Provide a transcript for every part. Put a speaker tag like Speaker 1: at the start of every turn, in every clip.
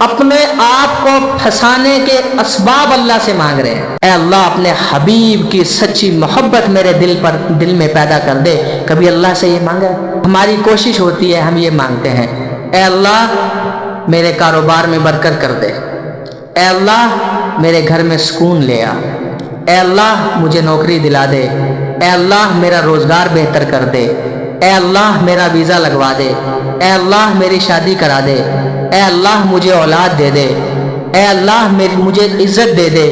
Speaker 1: اپنے آپ کو پھنسانے کے اسباب اللہ سے مانگ رہے ہیں۔ اے اللہ اپنے حبیب کی سچی محبت میرے دل میں پیدا کر دے۔ کبھی اللہ سے یہ مانگا ہے؟ ہماری کوشش ہوتی ہے، ہم یہ مانگتے ہیں اے اللہ میرے کاروبار میں برکت کر دے، اے اللہ میرے گھر میں سکون لے آ، اے اللہ مجھے نوکری دلا دے، اے اللہ میرا روزگار بہتر کر دے، اے اللہ میرا ویزا لگوا دے، اے اللہ میری شادی کرا دے، اے اللہ مجھے اولاد دے دے، اے اللہ مجھے عزت دے دے،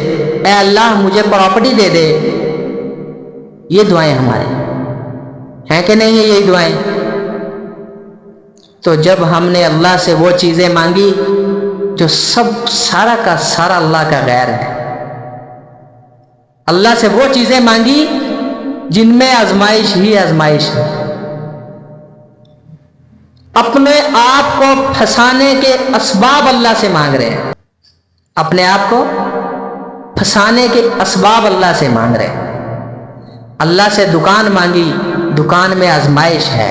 Speaker 1: اے اللہ مجھے پراپرٹی دے دے۔ یہ دعائیں ہماری ہیں کہ نہیں ہے؟ یہی دعائیں۔ تو جب ہم نے اللہ سے وہ چیزیں مانگی جو سارا کا سارا اللہ کا غیر ہے، اللہ سے وہ چیزیں مانگی جن میں آزمائش ہی آزمائش ہے، اپنے آپ کو پھنسانے کے اسباب اللہ سے مانگ رہے ہیں، اپنے آپ کو پھنسانے کے اسباب اللہ سے مانگ رہے ہیں۔ اللہ سے دکان مانگی، دکان میں آزمائش ہے،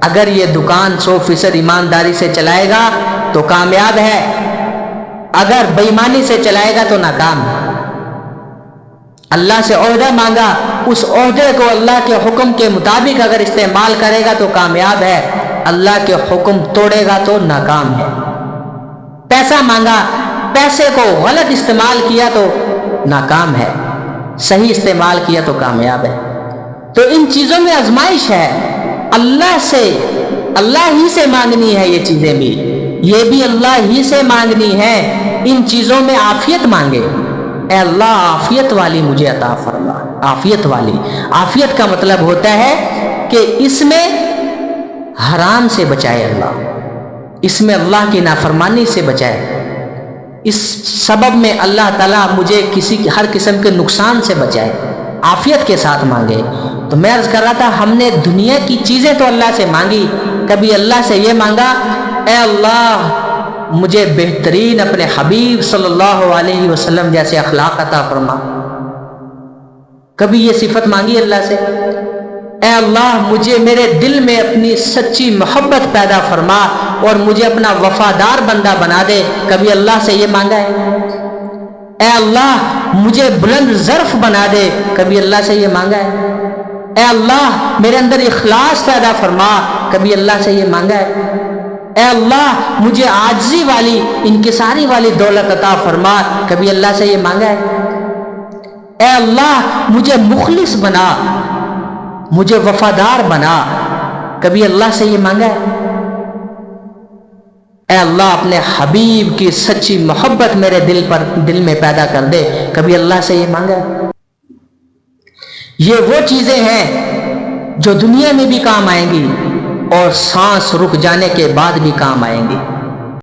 Speaker 1: اگر یہ دکان 100% ایمانداری سے چلائے گا تو کامیاب ہے، اگر بے ایمانی سے چلائے گا تو ناکام ہے۔ اللہ سے عہدہ مانگا، اس عہدے کو اللہ کے حکم کے مطابق اگر استعمال کرے گا تو کامیاب ہے، اللہ کے حکم توڑے گا تو ناکام ہے۔ پیسہ مانگا، پیسے کو غلط استعمال کیا تو ناکام ہے، صحیح استعمال کیا تو کامیاب ہے۔ تو ان چیزوں میں آزمائش ہے، اللہ ہی سے مانگنی ہے، یہ چیزیں بھی یہ بھی اللہ ہی سے مانگنی ہے۔ ان چیزوں میں عافیت مانگے، اے اللہ عافیت والی مجھے عطا فرما، عافیت والی۔ عافیت کا مطلب ہوتا ہے کہ اس میں حرام سے بچائے اللہ، اس میں اللہ کی نافرمانی سے بچائے، اس سبب میں اللہ تعالیٰ مجھے ہر قسم کے نقصان سے بچائے، عافیت کے ساتھ مانگے۔ تو میں عرض کر رہا تھا ہم نے دنیا کی چیزیں تو اللہ سے مانگی، کبھی اللہ سے یہ مانگا اے اللہ مجھے بہترین اپنے حبیب صلی اللہ علیہ وسلم جیسے اخلاق عطا فرما، کبھی یہ صفت مانگی اللہ سے اے اللہ مجھے میرے دل میں اپنی سچی محبت پیدا فرما اور مجھے اپنا وفادار بندہ بنا دے، کبھی اللہ سے یہ مانگا ہے؟ اے اللہ مجھے بلند ظرف بنا دے، کبھی اللہ سے یہ مانگا ہے؟ اے اللہ میرے اندر اخلاص پیدا فرما، کبھی اللہ سے یہ مانگا ہے؟ اے اللہ مجھے عاجزی والی انکساری والی دولت عطا فرما، کبھی اللہ سے یہ مانگا ہے؟ اے اللہ مجھے مخلص بنا، مجھے وفادار بنا، کبھی اللہ سے یہ مانگا ہے؟ اے اللہ اپنے حبیب کی سچی محبت میرے دل میں پیدا کر دے، کبھی اللہ سے یہ مانگا ہے؟ یہ وہ چیزیں ہیں جو دنیا میں بھی کام آئیں گی اور سانس رک جانے کے بعد بھی کام آئیں گی۔